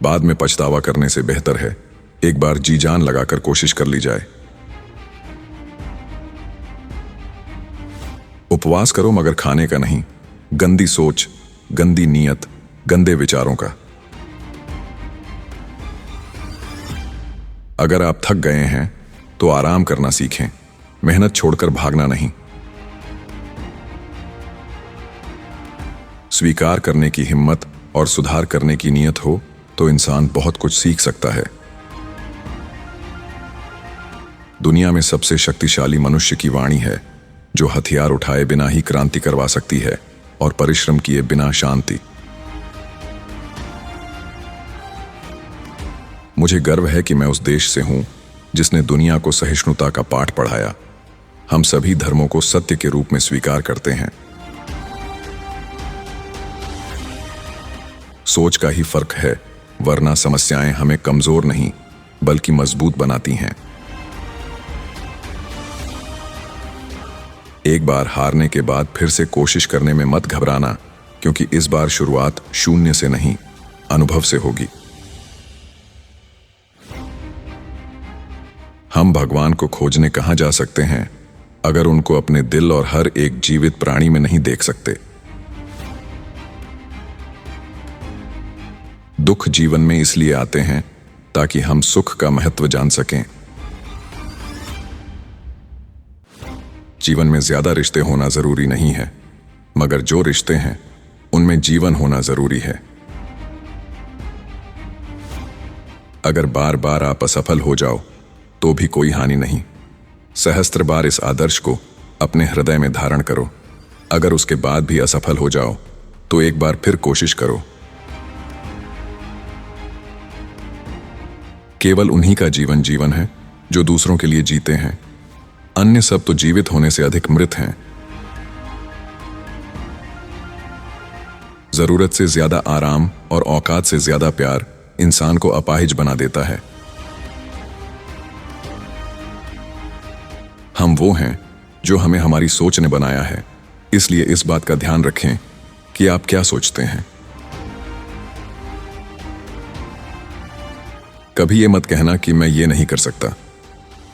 बाद में पछतावा करने से बेहतर है एक बार जी जान लगाकर कोशिश कर ली जाए। उपवास करो मगर खाने का नहीं, गंदी सोच, गंदी नीयत, गंदे विचारों का। अगर आप थक गए हैं तो आराम करना सीखें, मेहनत छोड़कर भागना नहीं। स्वीकार करने की हिम्मत और सुधार करने की नीयत हो तो इंसान बहुत कुछ सीख सकता है। दुनिया में सबसे शक्तिशाली मनुष्य की वाणी है, जो हथियार उठाए बिना ही क्रांति करवा सकती है और परिश्रम किए बिना शांति। मुझे गर्व है कि मैं उस देश से हूं जिसने दुनिया को सहिष्णुता का पाठ पढ़ाया। हम सभी धर्मों को सत्य के रूप में स्वीकार करते हैं। सोच का ही फर्क है, वरना समस्याएं हमें कमजोर नहीं बल्कि मजबूत बनाती हैं। एक बार हारने के बाद फिर से कोशिश करने में मत घबराना, क्योंकि इस बार शुरुआत शून्य से नहीं, अनुभव से होगी। हम भगवान को खोजने कहां जा सकते हैं अगर उनको अपने दिल और हर एक जीवित प्राणी में नहीं देख सकते। दुख जीवन में इसलिए आते हैं ताकि हम सुख का महत्व जान सकें। जीवन में ज्यादा रिश्ते होना जरूरी नहीं है, मगर जो रिश्ते हैं उनमें जीवन होना जरूरी है। अगर बार बार आप असफल हो जाओ तो भी कोई हानि नहीं। सहस्त्र बार इस आदर्श को अपने हृदय में धारण करो। अगर उसके बाद भी असफल हो जाओ तो एक बार फिर कोशिश करो। केवल उन्हीं का जीवन जीवन है जो दूसरों के लिए जीते हैं। अन्य सब तो जीवित होने से अधिक मृत हैं। जरूरत से ज्यादा आराम और औकात से ज्यादा प्यार इंसान को अपाहिज बना देता है। हम वो हैं जो हमें हमारी सोच ने बनाया है, इसलिए इस बात का ध्यान रखें कि आप क्या सोचते हैं। कभी ये मत कहना कि मैं ये नहीं कर सकता।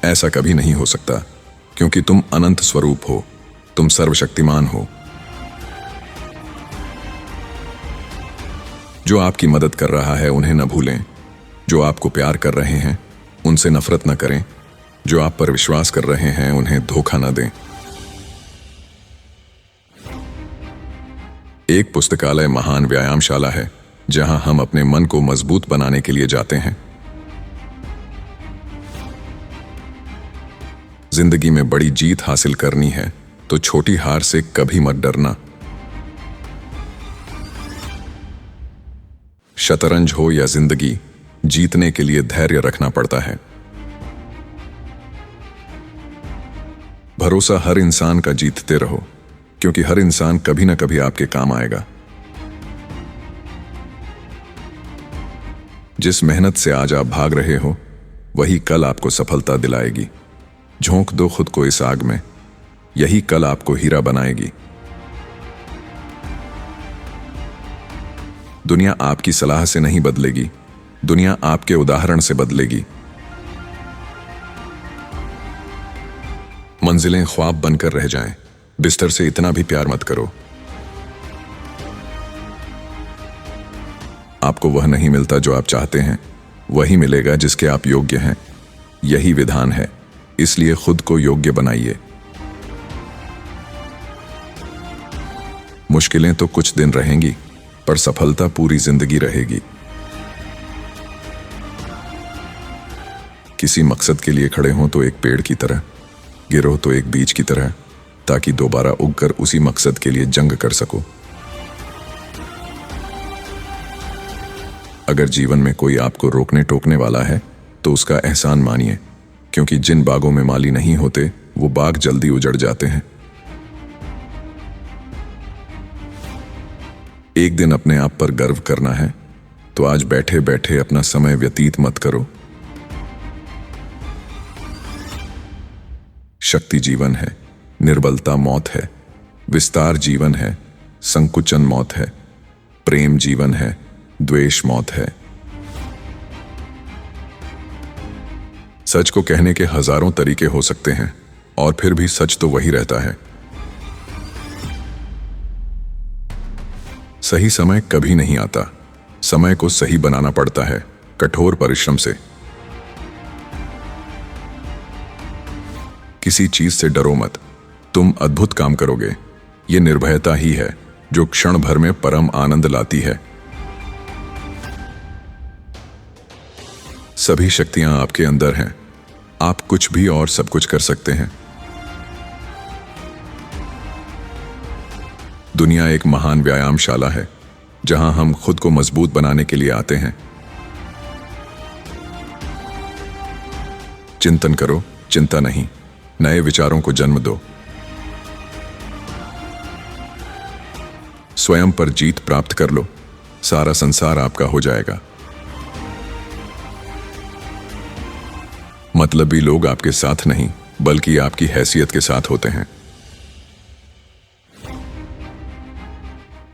ऐसा कभी नहीं हो सकता, क्योंकि तुम अनंत स्वरूप हो, तुम सर्वशक्तिमान हो। जो आपकी मदद कर रहा है उन्हें न भूलें। जो आपको प्यार कर रहे हैं उनसे नफरत न करें। जो आप पर विश्वास कर रहे हैं उन्हें धोखा न दें। एक पुस्तकालय महान व्यायामशाला है जहां हम अपने मन को मजबूत बनाने के लिए जाते हैं। जिंदगी में बड़ी जीत हासिल करनी है तो छोटी हार से कभी मत डरना। शतरंज हो या जिंदगी, जीतने के लिए धैर्य रखना पड़ता है। भरोसा हर इंसान का जीतते रहो, क्योंकि हर इंसान कभी ना कभी आपके काम आएगा। जिस मेहनत से आज आप भाग रहे हो वही कल आपको सफलता दिलाएगी। झोंक दो खुद को इस आग में, यही कल आपको हीरा बनाएगी। दुनिया आपकी सलाह से नहीं बदलेगी, दुनिया आपके उदाहरण से बदलेगी। मंजिलें ख्वाब बनकर रह जाएं, बिस्तर से इतना भी प्यार मत करो। आपको वह नहीं मिलता जो आप चाहते हैं, वही मिलेगा जिसके आप योग्य हैं। यही विधान है, इसलिए खुद को योग्य बनाइए। मुश्किलें तो कुछ दिन रहेंगी, पर सफलता पूरी जिंदगी रहेगी। किसी मकसद के लिए खड़े हों तो एक पेड़ की तरह, गिरो तो एक बीज की तरह, ताकि दोबारा उगकर उसी मकसद के लिए जंग कर सको। अगर जीवन में कोई आपको रोकने टोकने वाला है तो उसका एहसान मानिए, क्योंकि जिन बागों में माली नहीं होते वो बाग जल्दी उजड़ जाते हैं। एक दिन अपने आप पर गर्व करना है तो आज बैठे बैठे अपना समय व्यतीत मत करो। शक्ति जीवन है, निर्बलता मौत है। विस्तार जीवन है, संकुचन मौत है। प्रेम जीवन है, द्वेष मौत है। सच को कहने के हजारों तरीके हो सकते हैं और फिर भी सच तो वही रहता है। सही समय कभी नहीं आता, समय को सही बनाना पड़ता है कठोर परिश्रम से। किसी चीज से डरो मत, तुम अद्भुत काम करोगे। ये निर्भयता ही है जो क्षण भर में परम आनंद लाती है। सभी शक्तियां आपके अंदर हैं, आप कुछ भी और सब कुछ कर सकते हैं। दुनिया एक महान व्यायामशाला है जहां हम खुद को मजबूत बनाने के लिए आते हैं। चिंतन करो, चिंता नहीं, नए विचारों को जन्म दो। स्वयं पर जीत प्राप्त कर लो, सारा संसार आपका हो जाएगा। मतलबी लोग आपके साथ नहीं बल्कि आपकी हैसियत के साथ होते हैं।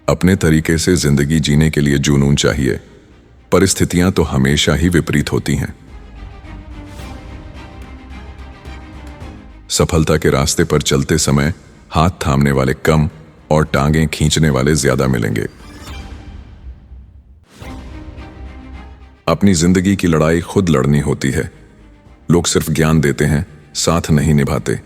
अपने तरीके से जिंदगी जीने के लिए जुनून चाहिए। परिस्थितियां तो हमेशा ही विपरीत होती हैं। सफलता के रास्ते पर चलते समय हाथ थामने वाले कम और टांगें खींचने वाले ज्यादा मिलेंगे। अपनी जिंदगी की लड़ाई खुद लड़नी होती है। लोग सिर्फ ज्ञान देते हैं, साथ नहीं निभाते।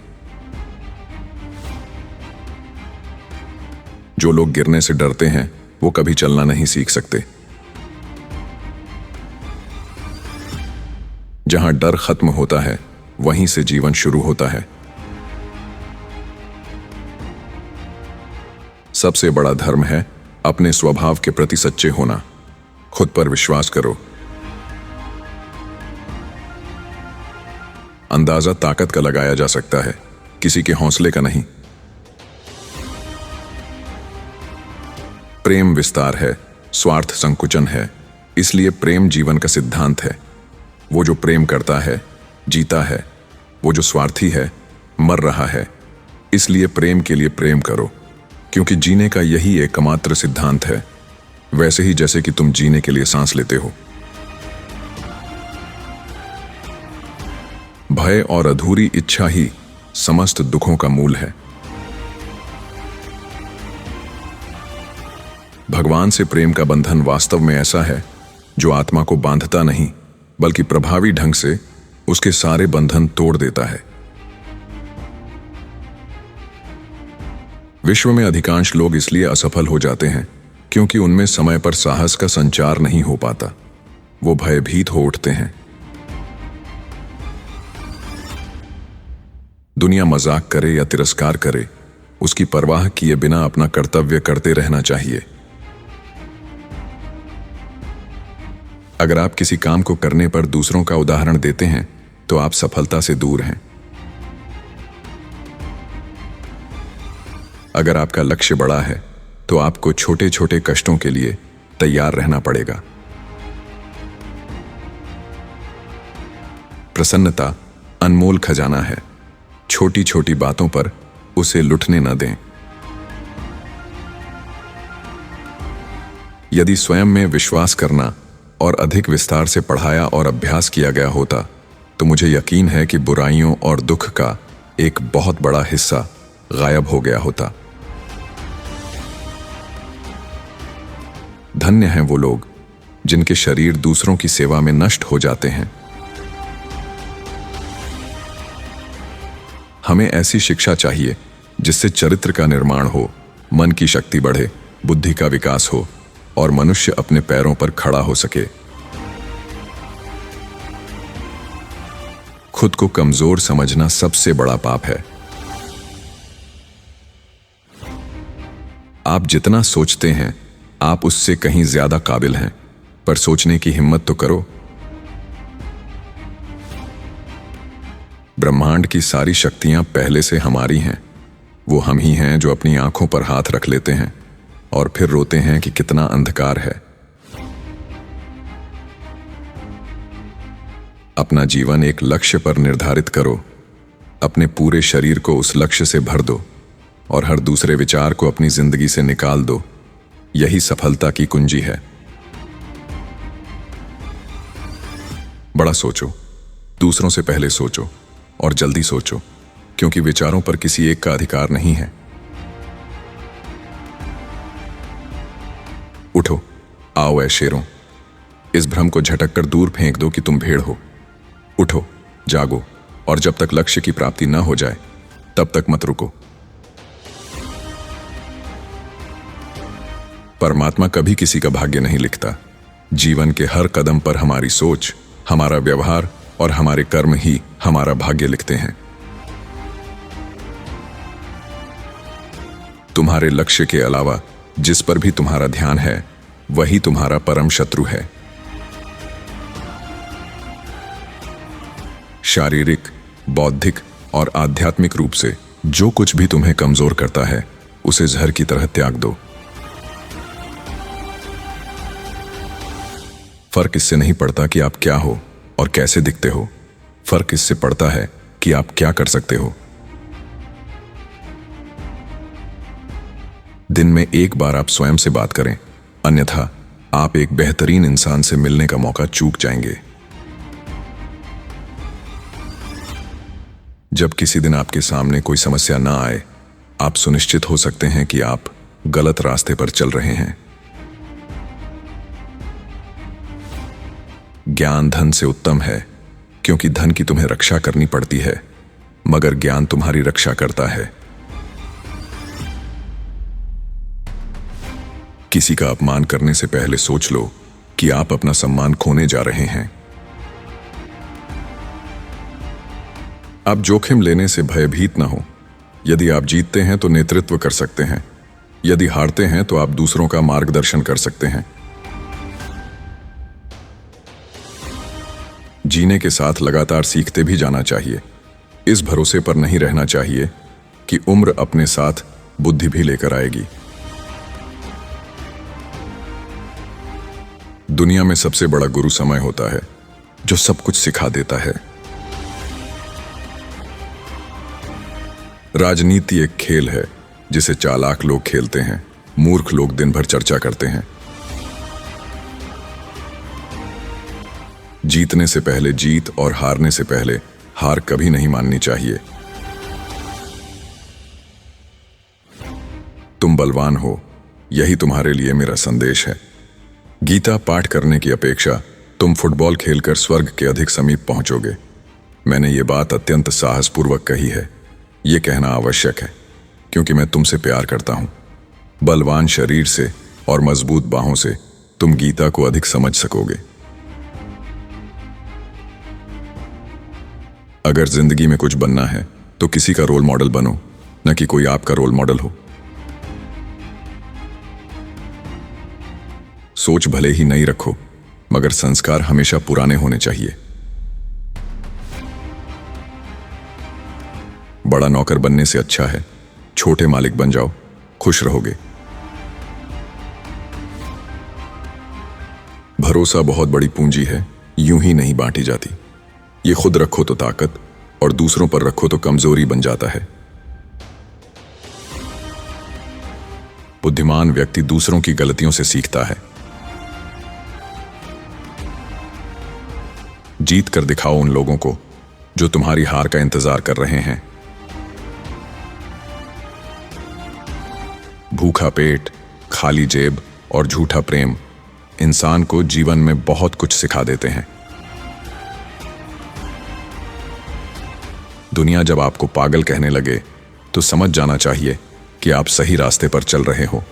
जो लोग गिरने से डरते हैं वो कभी चलना नहीं सीख सकते। जहां डर खत्म होता है वहीं से जीवन शुरू होता है। सबसे बड़ा धर्म है अपने स्वभाव के प्रति सच्चे होना। खुद पर विश्वास करो। अंदाजा ताकत का लगाया जा सकता है, किसी के हौसले का नहीं। प्रेम विस्तार है, स्वार्थ संकुचन है, इसलिए प्रेम जीवन का सिद्धांत है। वो जो प्रेम करता है जीता है, वो जो स्वार्थी है मर रहा है। इसलिए प्रेम के लिए प्रेम करो, क्योंकि जीने का यही एकमात्र सिद्धांत है, वैसे ही जैसे कि तुम जीने के लिए सांस लेते हो। भय और अधूरी इच्छा ही समस्त दुखों का मूल है। भगवान से प्रेम का बंधन वास्तव में ऐसा है जो आत्मा को बांधता नहीं बल्कि प्रभावी ढंग से उसके सारे बंधन तोड़ देता है। विश्व में अधिकांश लोग इसलिए असफल हो जाते हैं क्योंकि उनमें समय पर साहस का संचार नहीं हो पाता। वो भयभीत हो उठते हैं। दुनिया मजाक करे या तिरस्कार करे, उसकी परवाह किए बिना अपना कर्तव्य करते रहना चाहिए। अगर आप किसी काम को करने पर दूसरों का उदाहरण देते हैं तो आप सफलता से दूर हैं। अगर आपका लक्ष्य बड़ा है तो आपको छोटे छोटे कष्टों के लिए तैयार रहना पड़ेगा। प्रसन्नता अनमोल खजाना है, छोटी छोटी बातों पर उसे लुटने न दें। यदि स्वयं में विश्वास करना और अधिक विस्तार से पढ़ाया और अभ्यास किया गया होता तो मुझे यकीन है कि बुराइयों और दुख का एक बहुत बड़ा हिस्सा गायब हो गया होता। धन्य हैं वो लोग जिनके शरीर दूसरों की सेवा में नष्ट हो जाते हैं। हमें ऐसी शिक्षा चाहिए जिससे चरित्र का निर्माण हो, मन की शक्ति बढ़े, बुद्धि का विकास हो और मनुष्य अपने पैरों पर खड़ा हो सके। खुद को कमजोर समझना सबसे बड़ा पाप है। आप जितना सोचते हैं आप उससे कहीं ज्यादा काबिल हैं, पर सोचने की हिम्मत तो करो। ब्रह्मांड की सारी शक्तियां पहले से हमारी हैं। वो हम ही हैं जो अपनी आंखों पर हाथ रख लेते हैं और फिर रोते हैं कि कितना अंधकार है। अपना जीवन एक लक्ष्य पर निर्धारित करो, अपने पूरे शरीर को उस लक्ष्य से भर दो और हर दूसरे विचार को अपनी जिंदगी से निकाल दो। यही सफलता की कुंजी है। बड़ा सोचो, दूसरों से पहले सोचो और जल्दी सोचो, क्योंकि विचारों पर किसी एक का अधिकार नहीं है। उठो, आओ ऐ शेरों, इस भ्रम को झटक कर दूर फेंक दो कि तुम भेड़ हो। उठो, जागो, और जब तक लक्ष्य की प्राप्ति न हो जाए तब तक मत रुको। परमात्मा कभी किसी का भाग्य नहीं लिखता। जीवन के हर कदम पर हमारी सोच, हमारा व्यवहार और हमारे कर्म ही हमारा भाग्य लिखते हैं। तुम्हारे लक्ष्य के अलावा जिस पर भी तुम्हारा ध्यान है, वही तुम्हारा परम शत्रु है। शारीरिक, बौद्धिक और आध्यात्मिक रूप से जो कुछ भी तुम्हें कमजोर करता है, उसे जहर की तरह त्याग दो। फर्क इससे नहीं पड़ता कि आप क्या हो और कैसे दिखते हो, फर्क इससे पड़ता है कि आप क्या कर सकते हो। दिन में एक बार आप स्वयं से बात करें, अन्यथा आप एक बेहतरीन इंसान से मिलने का मौका चूक जाएंगे। जब किसी दिन आपके सामने कोई समस्या ना आए, आप सुनिश्चित हो सकते हैं कि आप गलत रास्ते पर चल रहे हैं। ज्ञान धन से उत्तम है, क्योंकि धन की तुम्हें रक्षा करनी पड़ती है, मगर ज्ञान तुम्हारी रक्षा करता है। किसी का अपमान करने से पहले सोच लो कि आप अपना सम्मान खोने जा रहे हैं। आप जोखिम लेने से भयभीत न हो। यदि आप जीतते हैं तो नेतृत्व कर सकते हैं, यदि हारते हैं तो आप दूसरों का मार्गदर्शन कर सकते हैं। जीने के साथ लगातार सीखते भी जाना चाहिए। इस भरोसे पर नहीं रहना चाहिए कि उम्र अपने साथ बुद्धि भी लेकर आएगी। दुनिया में सबसे बड़ा गुरु समय होता है, जो सब कुछ सिखा देता है। राजनीति एक खेल है जिसे चालाक लोग खेलते हैं, मूर्ख लोग दिन भर चर्चा करते हैं। जीतने से पहले जीत और हारने से पहले हार कभी नहीं माननी चाहिए। तुम बलवान हो, यही तुम्हारे लिए मेरा संदेश है। गीता पाठ करने की अपेक्षा तुम फुटबॉल खेलकर स्वर्ग के अधिक समीप पहुंचोगे। मैंने ये बात अत्यंत साहसपूर्वक कही है। ये कहना आवश्यक है, क्योंकि मैं तुमसे प्यार करता हूं। बलवान शरीर से और मजबूत बाहों से तुम गीता को अधिक समझ सकोगे। अगर जिंदगी में कुछ बनना है तो किसी का रोल मॉडल बनो, न कि कोई आपका रोल मॉडल हो। सोच भले ही नई रखो, मगर संस्कार हमेशा पुराने होने चाहिए। बड़ा नौकर बनने से अच्छा है छोटे मालिक बन जाओ, खुश रहोगे। भरोसा बहुत बड़ी पूंजी है, यूं ही नहीं बांटी जाती। ये खुद रखो तो ताकत, और दूसरों पर रखो तो कमजोरी बन जाता है। बुद्धिमान व्यक्ति दूसरों की गलतियों से सीखता है। जीत कर दिखाओ उन लोगों को जो तुम्हारी हार का इंतजार कर रहे हैं। भूखा पेट, खाली जेब और झूठा प्रेम इंसान को जीवन में बहुत कुछ सिखा देते हैं। दुनिया जब आपको पागल कहने लगे तो समझ जाना चाहिए कि आप सही रास्ते पर चल रहे हो।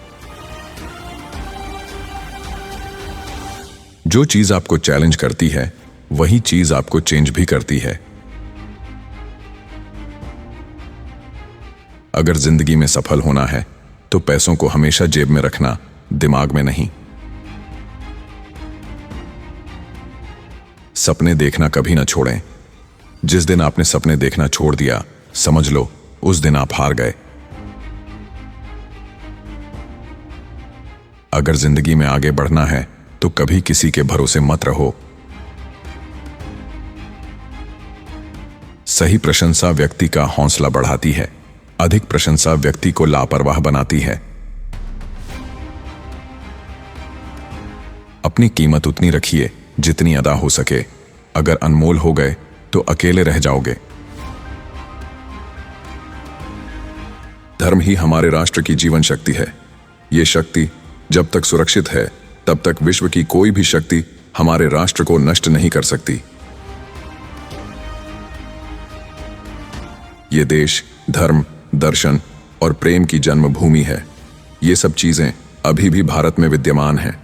जो चीज आपको चैलेंज करती है, वही चीज आपको चेंज भी करती है। अगर जिंदगी में सफल होना है तो पैसों को हमेशा जेब में रखना, दिमाग में नहीं। सपने देखना कभी ना छोड़ें। जिस दिन आपने सपने देखना छोड़ दिया, समझ लो उस दिन आप हार गए। अगर जिंदगी में आगे बढ़ना है तो कभी किसी के भरोसे मत रहो। सही प्रशंसा व्यक्ति का हौसला बढ़ाती है, अधिक प्रशंसा व्यक्ति को लापरवाह बनाती है। अपनी कीमत उतनी रखिए जितनी अदा हो सके। अगर अनमोल हो गए तो अकेले रह जाओगे। धर्म ही हमारे राष्ट्र की जीवन शक्ति है। ये शक्ति जब तक सुरक्षित है, तब तक विश्व की कोई भी शक्ति हमारे राष्ट्र को नष्ट नहीं कर सकती। ये देश धर्म, दर्शन और प्रेम की जन्मभूमि है। ये सब चीजें अभी भी भारत में विद्यमान हैं।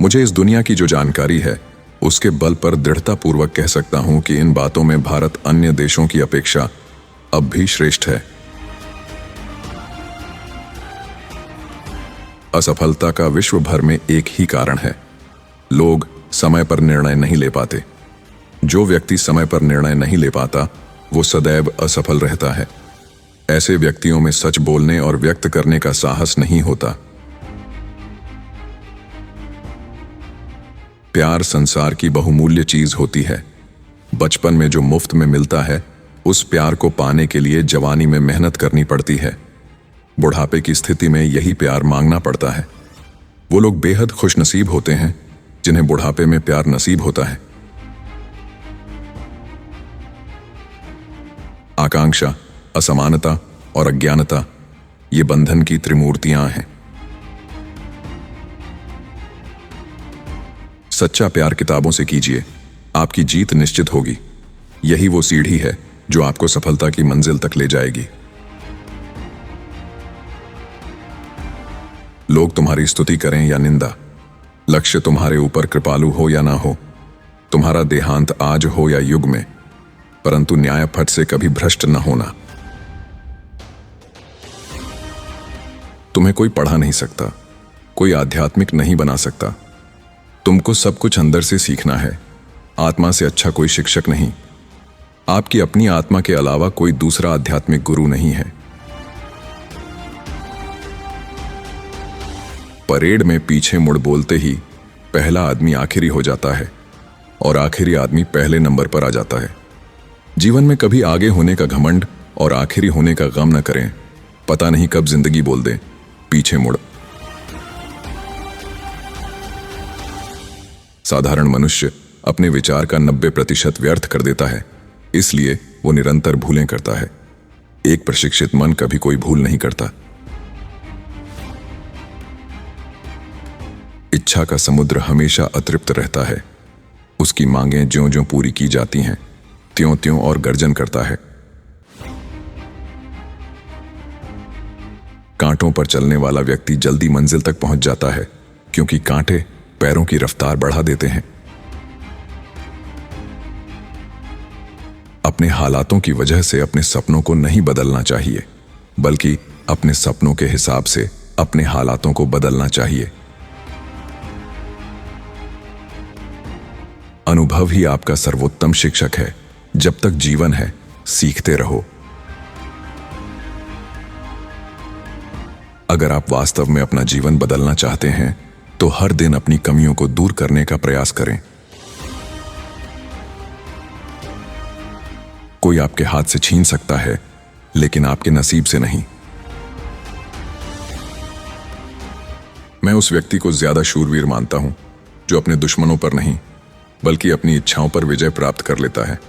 मुझे इस दुनिया की जो जानकारी है, उसके बल पर दृढ़तापूर्वक कह सकता हूं कि इन बातों में भारत अन्य देशों की अपेक्षा अब भी श्रेष्ठ है। असफलता का विश्व भर में एक ही कारण है, लोग समय पर निर्णय नहीं ले पाते। जो व्यक्ति समय पर निर्णय नहीं ले पाता, वो सदैव असफल रहता है। ऐसे व्यक्तियों में सच बोलने और व्यक्त करने का साहस नहीं होता। प्यार संसार की बहुमूल्य चीज होती है। बचपन में जो मुफ्त में मिलता है, उस प्यार को पाने के लिए जवानी में मेहनत करनी पड़ती है। बुढ़ापे की स्थिति में यही प्यार मांगना पड़ता है। वो लोग बेहद खुशनसीब होते हैं जिन्हें बुढ़ापे में प्यार नसीब होता है। आकांक्षा, असमानता और अज्ञानता, ये बंधन की त्रिमूर्तियां हैं। सच्चा प्यार किताबों से कीजिए, आपकी जीत निश्चित होगी। यही वो सीढ़ी है जो आपको सफलता की मंजिल तक ले जाएगी। लोग तुम्हारी स्तुति करें या निंदा, लक्ष्य तुम्हारे ऊपर कृपालु हो या ना हो, तुम्हारा देहांत आज हो या युग में, परंतु न्याय पथ से कभी भ्रष्ट न होना। तुम्हें कोई पढ़ा नहीं सकता, कोई आध्यात्मिक नहीं बना सकता। तुमको सब कुछ अंदर से सीखना है। आत्मा से अच्छा कोई शिक्षक नहीं। आपकी अपनी आत्मा के अलावा कोई दूसरा आध्यात्मिक गुरु नहीं है। परेड में पीछे मुड़ बोलते ही पहला आदमी आखिरी हो जाता है और आखिरी आदमी पहले नंबर पर आ जाता है। जीवन में कभी आगे होने का घमंड और आखिरी होने का गम न करें। पता नहीं कब जिंदगी बोल दे, पीछे मुड़। साधारण मनुष्य अपने विचार का 90% व्यर्थ कर देता है, इसलिए वो निरंतर भूलें करता है। एक प्रशिक्षित मन कभी कोई भूल नहीं करता। इच्छा का समुद्र हमेशा अतृप्त रहता है। उसकी मांगें ज्यों-ज्यों पूरी की जाती हैं, त्यों-त्यों और गर्जन करता है। कांटों पर चलने वाला व्यक्ति जल्दी मंजिल तक पहुंच जाता है, क्योंकि कांटे पैरों की रफ्तार बढ़ा देते हैं। अपने हालातों की वजह से अपने सपनों को नहीं बदलना चाहिए, बल्कि अपने सपनों के हिसाब से अपने हालातों को बदलना चाहिए। अनुभव ही आपका सर्वोत्तम शिक्षक है। जब तक जीवन है, सीखते रहो। अगर आप वास्तव में अपना जीवन बदलना चाहते हैं, तो हर दिन अपनी कमियों को दूर करने का प्रयास करें। कोई आपके हाथ से छीन सकता है, लेकिन आपके नसीब से नहीं। मैं उस व्यक्ति को ज्यादा शूरवीर मानता हूं जो अपने दुश्मनों पर नहीं, बल्कि अपनी इच्छाओं पर विजय प्राप्त कर लेता है,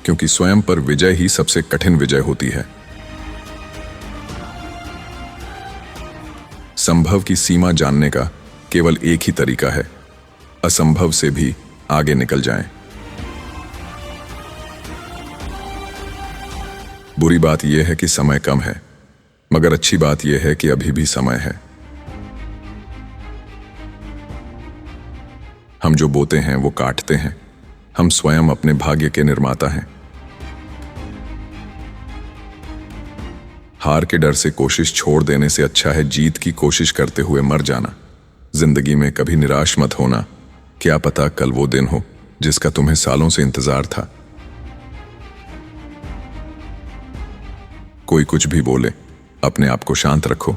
क्योंकि स्वयं पर विजय ही सबसे कठिन विजय होती है। संभव की सीमा जानने का केवल एक ही तरीका है, असंभव से भी आगे निकल जाएं। बुरी बात यह है कि समय कम है, मगर अच्छी बात यह है कि अभी भी समय है। हम जो बोते हैं वो काटते हैं। हम स्वयं अपने भाग्य के निर्माता हैं। हार के डर से कोशिश छोड़ देने से अच्छा है जीत की कोशिश करते हुए मर जाना। जिंदगी में कभी निराश मत होना। क्या पता कल वो दिन हो जिसका तुम्हें सालों से इंतजार था। कोई कुछ भी बोले, अपने आप को शांत रखो,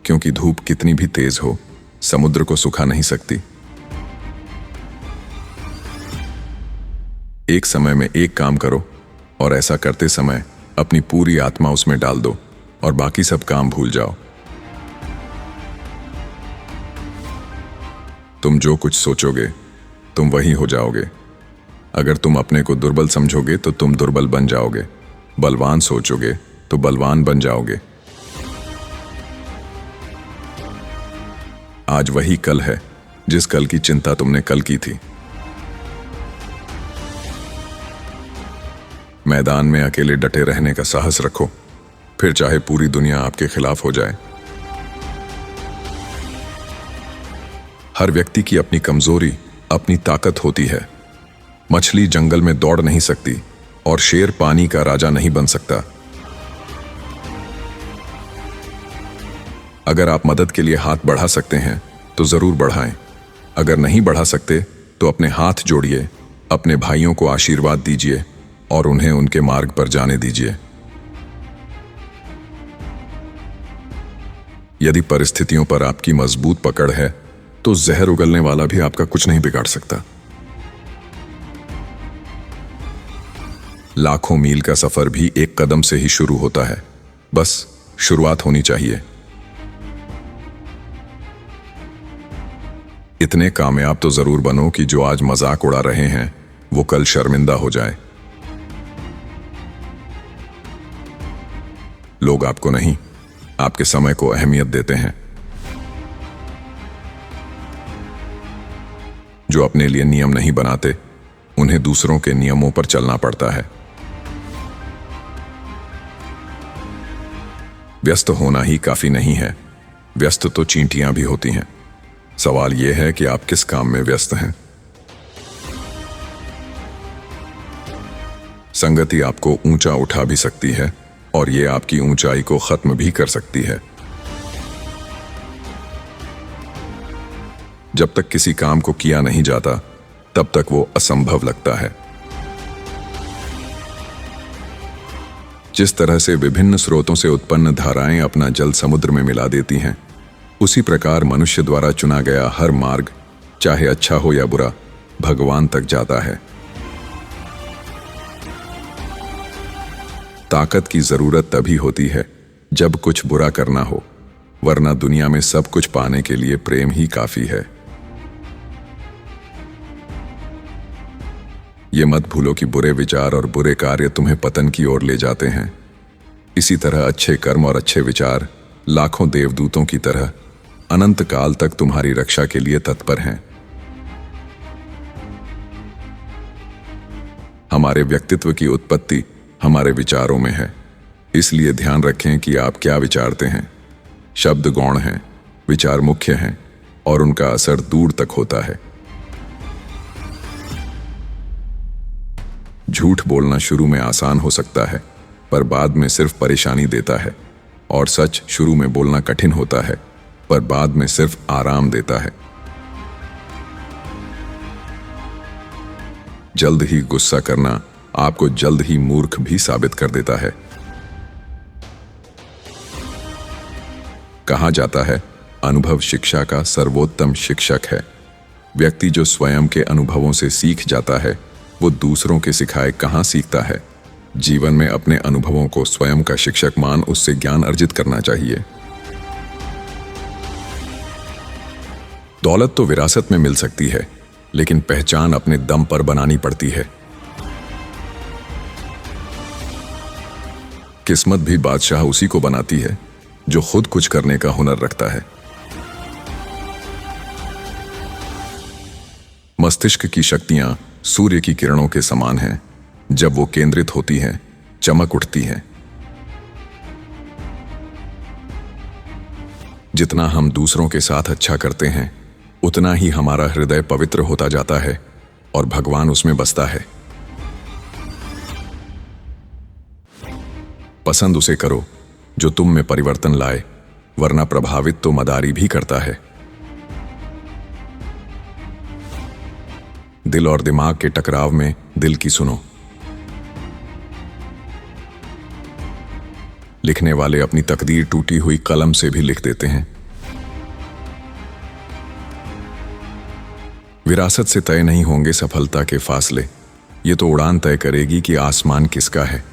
क्योंकि धूप कितनी भी तेज हो, समुद्र को सुखा नहीं सकती। एक समय में एक काम करो और ऐसा करते समय अपनी पूरी आत्मा उसमें डाल दो और बाकी सब काम भूल जाओ। तुम जो कुछ सोचोगे तुम वही हो जाओगे। अगर तुम अपने को दुर्बल समझोगे तो तुम दुर्बल बन जाओगे, बलवान सोचोगे तो बलवान बन जाओगे। आज वही कल है जिस कल की चिंता तुमने कल की थी। मैदान में अकेले डटे रहने का साहस रखो, फिर चाहे पूरी दुनिया आपके खिलाफ हो जाए। हर व्यक्ति की अपनी कमजोरी, अपनी ताकत होती है। मछली जंगल में दौड़ नहीं सकती और शेर पानी का राजा नहीं बन सकता। अगर आप मदद के लिए हाथ बढ़ा सकते हैं तो जरूर बढ़ाएं। अगर नहीं बढ़ा सकते तो अपने हाथ जोड़िए, अपने भाइयों को आशीर्वाद दीजिए और उन्हें उनके मार्ग पर जाने दीजिए। यदि परिस्थितियों पर आपकी मजबूत पकड़ है तो जहर उगलने वाला भी आपका कुछ नहीं बिगाड़ सकता। लाखों मील का सफर भी एक कदम से ही शुरू होता है, बस शुरुआत होनी चाहिए। इतने कामयाब तो जरूर बनो कि जो आज मजाक उड़ा रहे हैं वो कल शर्मिंदा हो जाए। लोग आपको नहीं, आपके समय को अहमियत देते हैं। जो अपने लिए नियम नहीं बनाते, उन्हें दूसरों के नियमों पर चलना पड़ता है। व्यस्त होना ही काफी नहीं है, व्यस्त तो चींटियां भी होती हैं। सवाल यह है कि आप किस काम में व्यस्त हैं। संगति आपको ऊंचा उठा भी सकती है और यह आपकी ऊंचाई को खत्म भी कर सकती है। जब तक किसी काम को किया नहीं जाता तब तक वो असंभव लगता है। जिस तरह से विभिन्न स्रोतों से उत्पन्न धाराएं अपना जल समुद्र में मिला देती हैं, उसी प्रकार मनुष्य द्वारा चुना गया हर मार्ग, चाहे अच्छा हो या बुरा, भगवान तक जाता है। ताकत की जरूरत तभी होती है जब कुछ बुरा करना हो, वरना दुनिया में सब कुछ पाने के लिए प्रेम ही काफी है। ये मत भूलो कि बुरे विचार और बुरे कार्य तुम्हें पतन की ओर ले जाते हैं। इसी तरह अच्छे कर्म और अच्छे विचार लाखों देवदूतों की तरह अनंत काल तक तुम्हारी रक्षा के लिए तत्पर हैं। हमारे व्यक्तित्व की उत्पत्ति हमारे विचारों में है, इसलिए ध्यान रखें कि आप क्या विचारते हैं। शब्द गौण हैं, विचार मुख्य हैं और उनका असर दूर तक होता है। झूठ बोलना शुरू में आसान हो सकता है, पर बाद में सिर्फ परेशानी देता है, और सच शुरू में बोलना कठिन होता है, पर बाद में सिर्फ आराम देता है। जल्द ही गुस्सा करना आपको जल्द ही मूर्ख भी साबित कर देता है। कहा जाता है, अनुभव शिक्षा का सर्वोत्तम शिक्षक है। व्यक्ति जो स्वयं के अनुभवों से सीख जाता है, वो दूसरों के सिखाए कहां सीखता है। जीवन में अपने अनुभवों को स्वयं का शिक्षक मान उससे ज्ञान अर्जित करना चाहिए। दौलत तो विरासत में मिल सकती है, लेकिन पहचान अपने दम पर बनानी पड़ती है। किस्मत भी बादशाह उसी को बनाती है जो खुद कुछ करने का हुनर रखता है। मस्तिष्क की शक्तियां सूर्य की किरणों के समान हैं। जब वो केंद्रित होती हैं, चमक उठती हैं। जितना हम दूसरों के साथ अच्छा करते हैं, उतना ही हमारा हृदय पवित्र होता जाता है और भगवान उसमें बसता है। पसंद उसे करो जो तुम में परिवर्तन लाए, वरना प्रभावित तो मदारी भी करता है। दिल और दिमाग के टकराव में दिल की सुनो। लिखने वाले अपनी तकदीर टूटी हुई कलम से भी लिख देते हैं। विरासत से तय नहीं होंगे सफलता के फासले, ये तो उड़ान तय करेगी कि आसमान किसका है।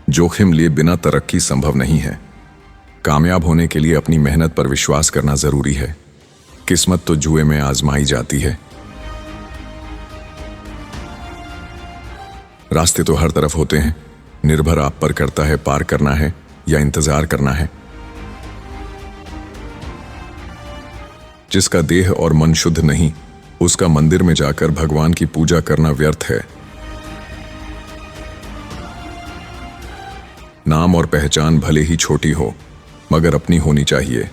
जोखिम लिए बिना तरक्की संभव नहीं है। कामयाब होने के लिए अपनी मेहनत पर विश्वास करना जरूरी है। किस्मत तो जुए में आजमाई जाती है। रास्ते तो हर तरफ होते हैं, निर्भर आप पर करता है पार करना है या इंतजार करना है। जिसका देह और मन शुद्ध नहीं, उसका मंदिर में जाकर भगवान की पूजा करना व्यर्थ है। नाम और पहचान भले ही छोटी हो, मगर अपनी होनी चाहिए।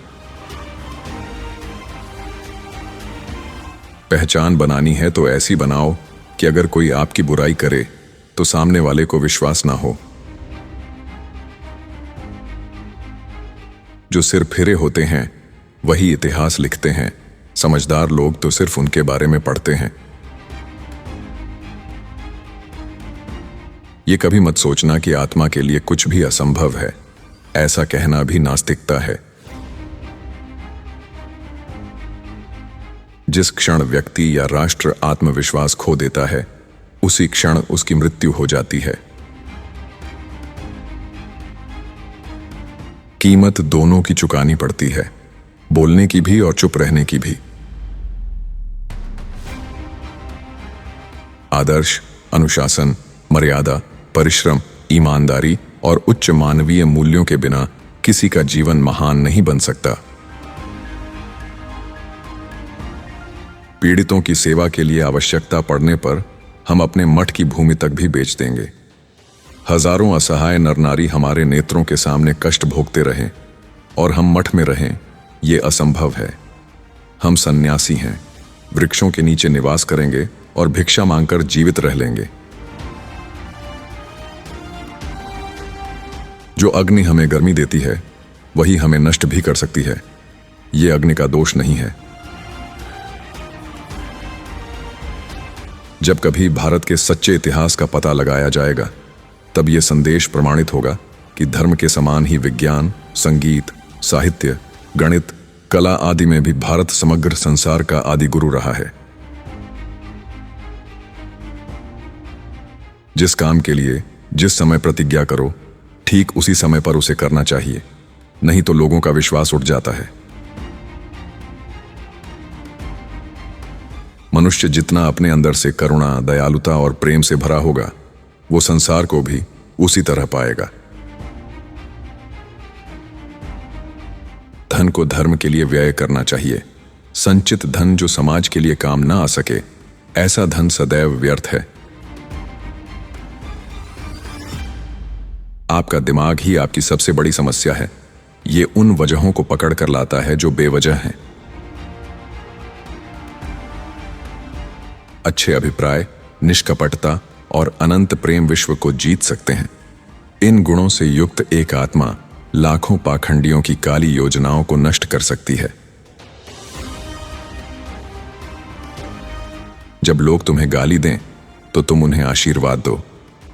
पहचान बनानी है तो ऐसी बनाओ कि अगर कोई आपकी बुराई करे तो सामने वाले को विश्वास ना हो। जो सिर फिरे होते हैं वही इतिहास लिखते हैं, समझदार लोग तो सिर्फ उनके बारे में पढ़ते हैं। ये कभी मत सोचना कि आत्मा के लिए कुछ भी असंभव है, ऐसा कहना भी नास्तिकता है। जिस क्षण व्यक्ति या राष्ट्र आत्मविश्वास खो देता है, उसी क्षण उसकी मृत्यु हो जाती है। कीमत दोनों की चुकानी पड़ती है, बोलने की भी और चुप रहने की भी। आदर्श, अनुशासन, मर्यादा, परिश्रम, ईमानदारी और उच्च मानवीय मूल्यों के बिना किसी का जीवन महान नहीं बन सकता। पीड़ितों की सेवा के लिए आवश्यकता पड़ने पर हम अपने मठ की भूमि तक भी बेच देंगे। हजारों असहाय नर नारी हमारे नेत्रों के सामने कष्ट भोगते रहें और हम मठ में रहें, ये असंभव है। हम सन्यासी हैं, वृक्षों के नीचे निवास करेंगे और भिक्षा मांगकर जीवित रह लेंगे। जो अग्नि हमें गर्मी देती है वही हमें नष्ट भी कर सकती है। ये अग्नि का दोष नहीं है। जब कभी भारत के सच्चे इतिहास का पता लगाया जाएगा, तब यह संदेश प्रमाणित होगा कि धर्म के समान ही विज्ञान, संगीत, साहित्य, गणित, कला आदि में भी भारत समग्र संसार का आदि गुरु रहा है। जिस काम के लिए जिस समय प्रतिज्ञा करो, ठीक उसी समय पर उसे करना चाहिए, नहीं तो लोगों का विश्वास उठ जाता है। मनुष्य जितना अपने अंदर से करुणा, दयालुता और प्रेम से भरा होगा, वो संसार को भी उसी तरह पाएगा। धन को धर्म के लिए व्यय करना चाहिए। संचित धन जो समाज के लिए काम ना आ सके, ऐसा धन सदैव व्यर्थ है। आपका दिमाग ही आपकी सबसे बड़ी समस्या है। ये उन वजहों को पकड़ कर लाता है जो बेवजह हैं। अच्छे अभिप्राय, निष्कपटता और अनंत प्रेम विश्व को जीत सकते हैं। इन गुणों से युक्त एक आत्मा लाखों पाखंडियों की काली योजनाओं को नष्ट कर सकती है। जब लोग तुम्हें गाली दें तो तुम उन्हें आशीर्वाद दो।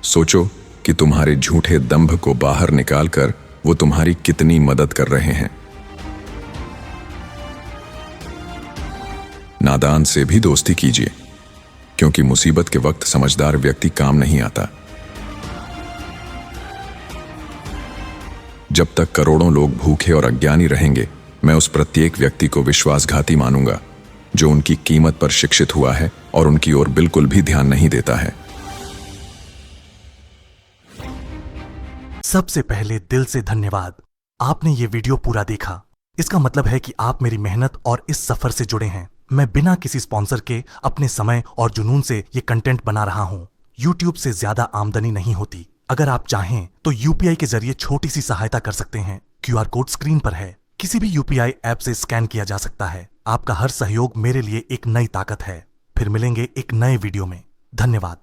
सोचो कि तुम्हारे झूठे दंभ को बाहर निकालकर वो तुम्हारी कितनी मदद कर रहे हैं। नादान से भी दोस्ती कीजिए, क्योंकि मुसीबत के वक्त समझदार व्यक्ति काम नहीं आता। जब तक करोड़ों लोग भूखे और अज्ञानी रहेंगे, मैं उस प्रत्येक व्यक्ति को विश्वासघाती मानूंगा जो उनकी कीमत पर शिक्षित हुआ है और उनकी ओर बिल्कुल भी ध्यान नहीं देता है। सबसे पहले दिल से धन्यवाद। आपने ये वीडियो पूरा देखा। इसका मतलब है कि आप मेरी मेहनत और इस सफर से जुड़े हैं। मैं बिना किसी स्पॉन्सर के अपने समय और जुनून से ये कंटेंट बना रहा हूँ। YouTube से ज्यादा आमदनी नहीं होती। अगर आप चाहें तो UPI के जरिए छोटी सी सहायता कर सकते हैं। QR कोड स्क्रीन पर है। किसी भी UPI ऐप से स्कैन किया जा सकता है। आपका हर सहयोग मेरे लिए एक नई ताकत है। फिर मिलेंगे एक नए वीडियो में। धन्यवाद।